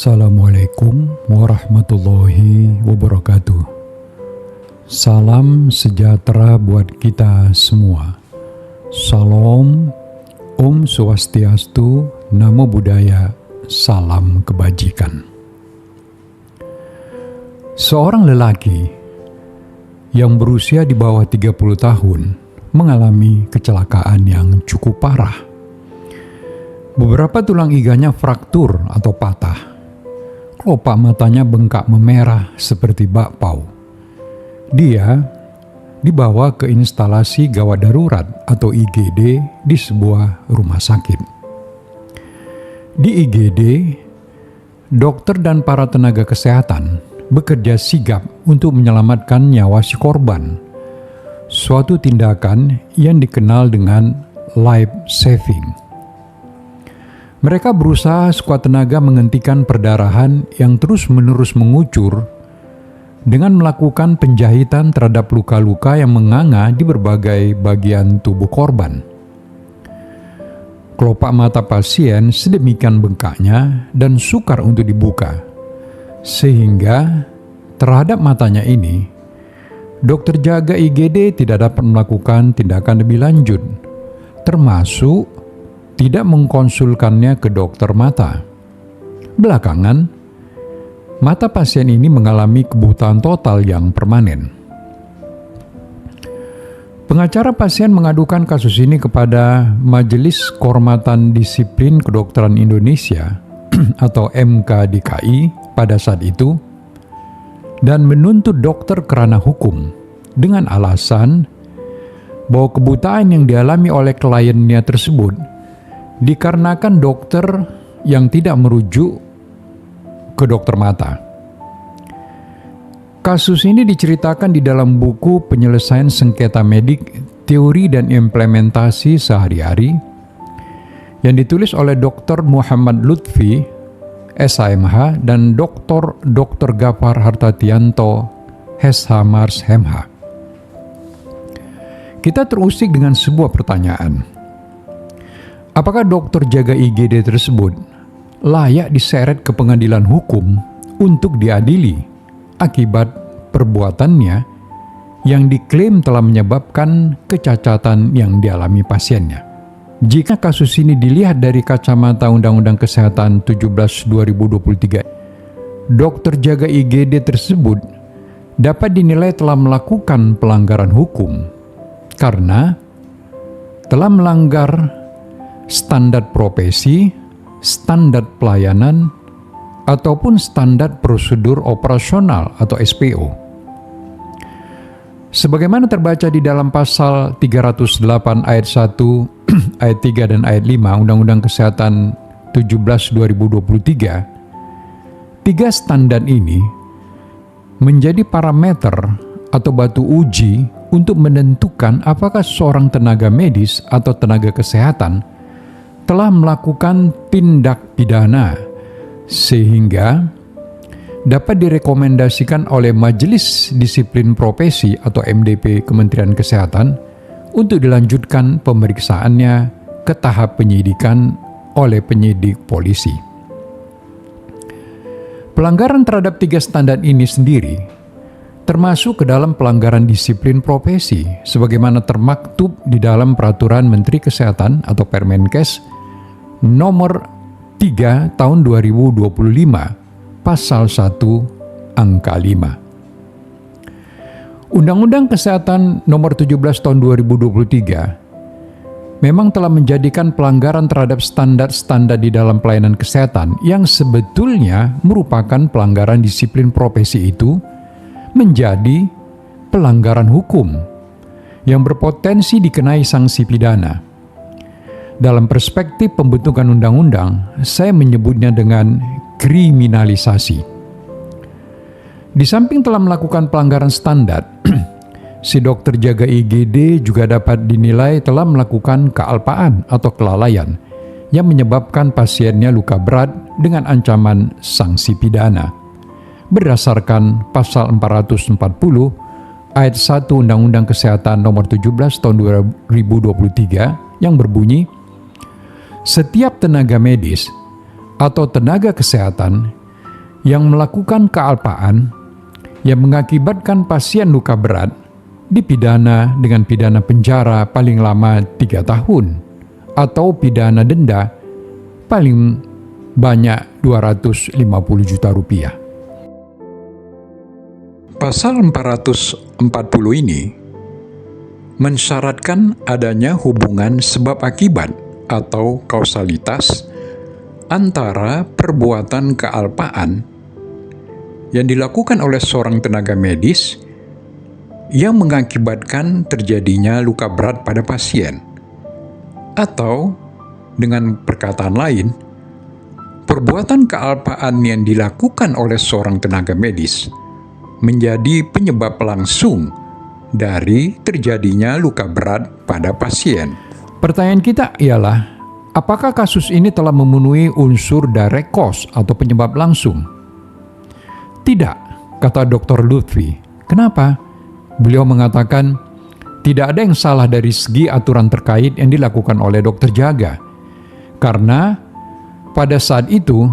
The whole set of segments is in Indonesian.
Assalamualaikum warahmatullahi wabarakatuh. Salam sejahtera buat kita semua. Salam, Om Swastiastu, Namo Buddhaya, salam kebajikan. Seorang lelaki yang berusia di bawah 30 tahun mengalami kecelakaan yang cukup parah. Beberapa tulang iganya fraktur atau patah. Kelopak matanya bengkak memerah seperti bakpao. Dia dibawa ke instalasi gawat darurat atau IGD di sebuah rumah sakit. Di IGD, dokter dan para tenaga kesehatan bekerja sigap untuk menyelamatkan nyawa si korban. Suatu tindakan yang dikenal dengan life saving. Mereka berusaha sekuat tenaga menghentikan perdarahan yang terus-menerus mengucur dengan melakukan penjahitan terhadap luka-luka yang menganga di berbagai bagian tubuh korban. Kelopak mata pasien sedemikian bengkaknya dan sukar untuk dibuka, sehingga terhadap matanya ini, dokter jaga IGD tidak dapat melakukan tindakan lebih lanjut, termasuk tidak mengkonsulkannya ke dokter mata. Belakangan, mata pasien ini mengalami kebutaan total yang permanen. Pengacara pasien mengadukan kasus ini kepada Majelis Kehormatan Disiplin Kedokteran Indonesia atau MKDKI pada saat itu dan menuntut dokter kerana hukum dengan alasan bahwa kebutaan yang dialami oleh kliennya tersebut dikarenakan dokter yang tidak merujuk ke dokter mata. Kasus ini diceritakan di dalam buku Penyelesaian Sengketa Medik, Teori dan Implementasi Sehari-hari yang ditulis oleh Dr. Muhammad Lutfi, SHMH, dan Dr. Gafar Hartatianto, SH MH. Kita terusik dengan sebuah pertanyaan. Apakah dokter jaga IGD tersebut layak diseret ke pengadilan hukum untuk diadili akibat perbuatannya yang diklaim telah menyebabkan kecacatan yang dialami pasiennya? Jika kasus ini dilihat dari kacamata Undang-Undang Kesehatan 17/2023, dokter jaga IGD tersebut dapat dinilai telah melakukan pelanggaran hukum karena telah melanggar standar profesi, standar pelayanan, ataupun standar prosedur operasional atau SPO. Sebagaimana terbaca di dalam pasal 308 ayat 1, ayat 3 dan ayat 5 Undang-Undang Kesehatan 17/2023, tiga standar ini menjadi parameter atau batu uji untuk menentukan apakah seorang tenaga medis atau tenaga kesehatan telah melakukan tindak pidana sehingga dapat direkomendasikan oleh Majelis Disiplin Profesi atau MDP Kementerian Kesehatan untuk dilanjutkan pemeriksaannya ke tahap penyidikan oleh penyidik polisi. Pelanggaran terhadap tiga standar ini sendiri termasuk ke dalam pelanggaran disiplin profesi sebagaimana termaktub di dalam Peraturan Menteri Kesehatan atau Permenkes nomor 3 tahun 2025 pasal 1 angka 5. Undang-Undang Kesehatan nomor 17 tahun 2023 memang telah menjadikan pelanggaran terhadap standar-standar di dalam pelayanan kesehatan yang sebetulnya merupakan pelanggaran disiplin profesi itu menjadi pelanggaran hukum yang berpotensi dikenai sanksi pidana. Dalam perspektif pembentukan undang-undang, saya menyebutnya dengan kriminalisasi. Di samping telah melakukan pelanggaran standar, si dokter jaga IGD juga dapat dinilai telah melakukan kealpaan atau kelalaian yang menyebabkan pasiennya luka berat dengan ancaman sanksi pidana. Berdasarkan pasal 440 ayat 1 Undang-Undang Kesehatan nomor 17 tahun 2023 yang berbunyi, setiap tenaga medis atau tenaga kesehatan yang melakukan kealpaan yang mengakibatkan pasien luka berat dipidana dengan pidana penjara paling lama 3 tahun atau pidana denda paling banyak 250 juta rupiah. Pasal 440 ini mensyaratkan adanya hubungan sebab akibat atau kausalitas antara perbuatan kealpaan yang dilakukan oleh seorang tenaga medis yang mengakibatkan terjadinya luka berat pada pasien, atau dengan perkataan lain, perbuatan kealpaan yang dilakukan oleh seorang tenaga medis menjadi penyebab langsung dari terjadinya luka berat pada pasien. Pertanyaan kita ialah, apakah kasus ini telah memenuhi unsur direct cause atau penyebab langsung? Tidak, kata Dr. Lutfi. Kenapa? Beliau mengatakan, tidak ada yang salah dari segi aturan terkait yang dilakukan oleh dokter jaga. Karena pada saat itu,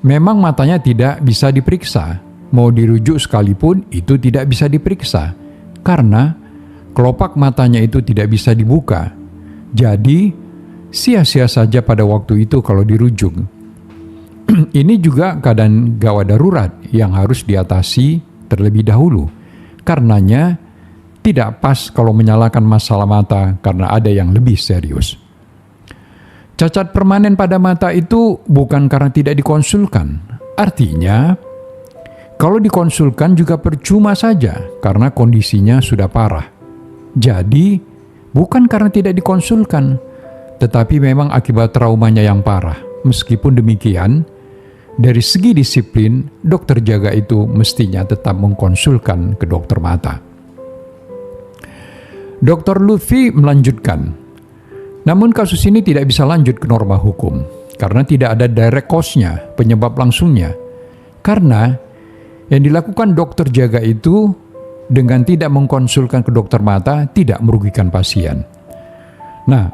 memang matanya tidak bisa diperiksa. Mau dirujuk sekalipun, itu tidak bisa diperiksa. Karena kelopak matanya itu tidak bisa dibuka. Jadi, sia-sia saja pada waktu itu kalau dirujuk. Ini juga keadaan gawat darurat yang harus diatasi terlebih dahulu. Karenanya, tidak pas kalau menyalahkan masalah mata karena ada yang lebih serius. Cacat permanen pada mata itu bukan karena tidak dikonsulkan. Artinya, kalau dikonsulkan juga percuma saja karena kondisinya sudah parah. Jadi, bukan karena tidak dikonsulkan, tetapi memang akibat traumanya yang parah. Meskipun demikian, dari segi disiplin, dokter jaga itu mestinya tetap mengkonsulkan ke dokter mata. Dr. Lutfi melanjutkan, namun kasus ini tidak bisa lanjut ke norma hukum karena tidak ada direct cause-nya, penyebab langsungnya. Karena yang dilakukan dokter jaga itu dengan tidak mengkonsulkan ke dokter mata tidak merugikan pasien. Nah,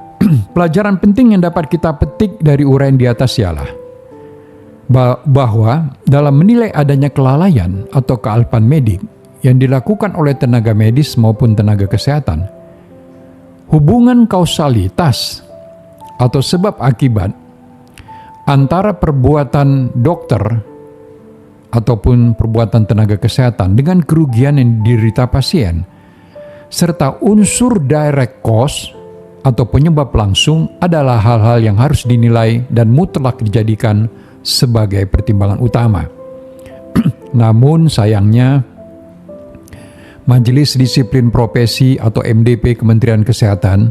pelajaran penting yang dapat kita petik dari uraian di atas ialah bahwa dalam menilai adanya kelalaian atau kealpaan medik yang dilakukan oleh tenaga medis maupun tenaga kesehatan, hubungan kausalitas atau sebab akibat antara perbuatan dokter ataupun perbuatan tenaga kesehatan dengan kerugian yang diderita pasien, serta unsur direct cause atau penyebab langsung adalah hal-hal yang harus dinilai dan mutlak dijadikan sebagai pertimbangan utama. Namun sayangnya, Majelis Disiplin Profesi atau MDP Kementerian Kesehatan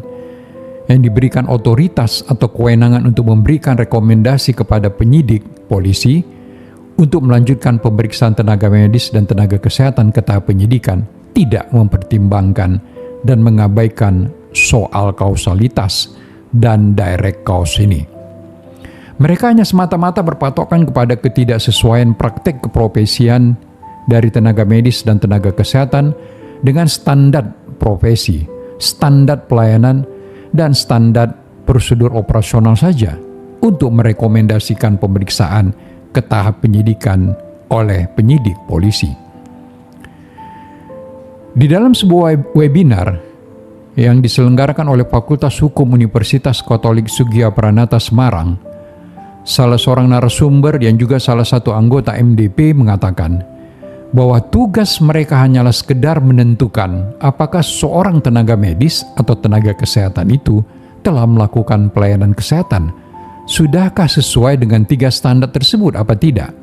yang diberikan otoritas atau kewenangan untuk memberikan rekomendasi kepada penyidik polisi untuk melanjutkan pemeriksaan tenaga medis dan tenaga kesehatan ke tahap penyidikan tidak mempertimbangkan dan mengabaikan soal kausalitas dan direct cause ini. Mereka hanya semata-mata berpatokan kepada ketidaksesuaian praktek keprofesian dari tenaga medis dan tenaga kesehatan dengan standar profesi, standar pelayanan, dan standar prosedur operasional saja untuk merekomendasikan pemeriksaan ke tahap penyidikan oleh penyidik polisi. Di dalam sebuah webinar yang diselenggarakan oleh Fakultas Hukum Universitas Katolik Sugio Pranata Semarang, salah seorang narasumber yang juga salah satu anggota MDP mengatakan bahwa tugas mereka hanyalah sekedar menentukan apakah seorang tenaga medis atau tenaga kesehatan itu telah melakukan pelayanan kesehatan. Sudahkah sesuai dengan 3 standar tersebut apa tidak?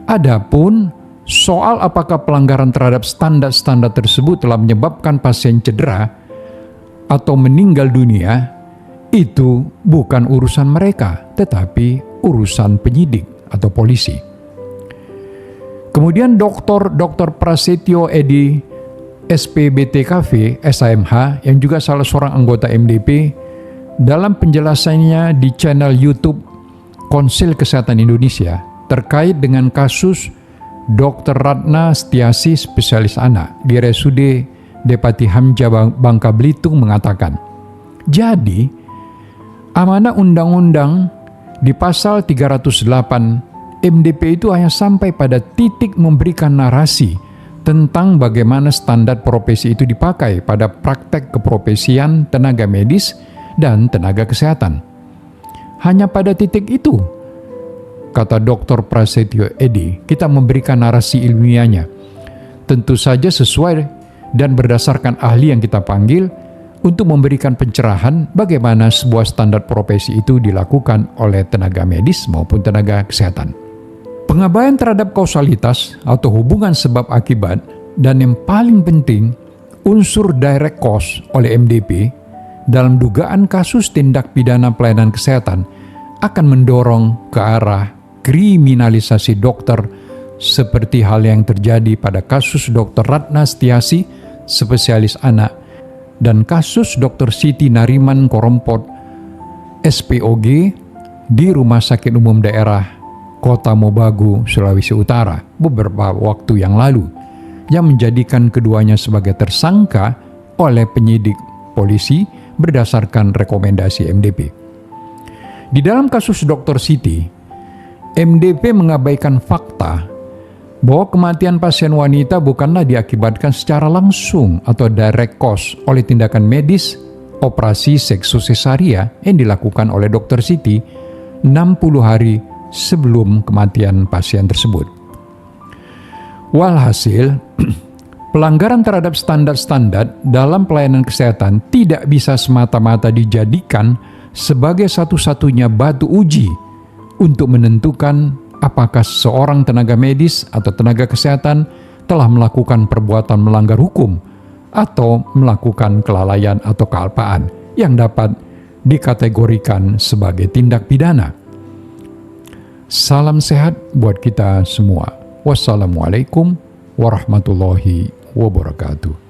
Adapun soal apakah pelanggaran terhadap standar-standar tersebut telah menyebabkan pasien cedera atau meninggal dunia, itu bukan urusan mereka, tetapi urusan penyidik atau polisi. Kemudian Dr. Prasetyo Edi, SPBTKV, SAMH, yang juga salah seorang anggota MDP, dalam penjelasannya di channel YouTube Konsil Kesehatan Indonesia terkait dengan kasus Dr. Ratna Setiasi, spesialis anak di RSUD Depati Hamja Bangka Belitung mengatakan, jadi amanah undang-undang di pasal 308 MDP itu hanya sampai pada titik memberikan narasi tentang bagaimana standar profesi itu dipakai pada praktek keprofesian tenaga medis dan tenaga kesehatan. Hanya pada titik itu, kata Dr. Prasetyo Edy, kita memberikan narasi ilmiahnya. Tentu saja sesuai dan berdasarkan ahli yang kita panggil untuk memberikan pencerahan bagaimana sebuah standar profesi itu dilakukan oleh tenaga medis maupun tenaga kesehatan. Pengabaian terhadap kausalitas atau hubungan sebab akibat, dan yang paling penting unsur direct cause oleh MDP dalam dugaan kasus tindak pidana pelayanan kesehatan akan mendorong ke arah kriminalisasi dokter seperti hal yang terjadi pada kasus Dr. Ratna Setiasi, spesialis anak, dan kasus Dr. Siti Nariman Korompot, SPOG, di Rumah Sakit Umum Daerah Kota Mobagu, Sulawesi Utara beberapa waktu yang lalu, yang menjadikan keduanya sebagai tersangka oleh penyidik polisi berdasarkan rekomendasi MDP. Di dalam kasus Dr. Siti, MDP mengabaikan fakta bahwa kematian pasien wanita bukanlah diakibatkan secara langsung atau direct cause oleh tindakan medis operasi seksusesaria yang dilakukan oleh Dr. Siti 60 hari sebelum kematian pasien tersebut. Walhasil, pelanggaran terhadap standar-standar dalam pelayanan kesehatan tidak bisa semata-mata dijadikan sebagai satu-satunya batu uji untuk menentukan apakah seorang tenaga medis atau tenaga kesehatan telah melakukan perbuatan melanggar hukum atau melakukan kelalaian atau kealpaan yang dapat dikategorikan sebagai tindak pidana. Salam sehat buat kita semua. Wassalamualaikum warahmatullahi wabarakatuh.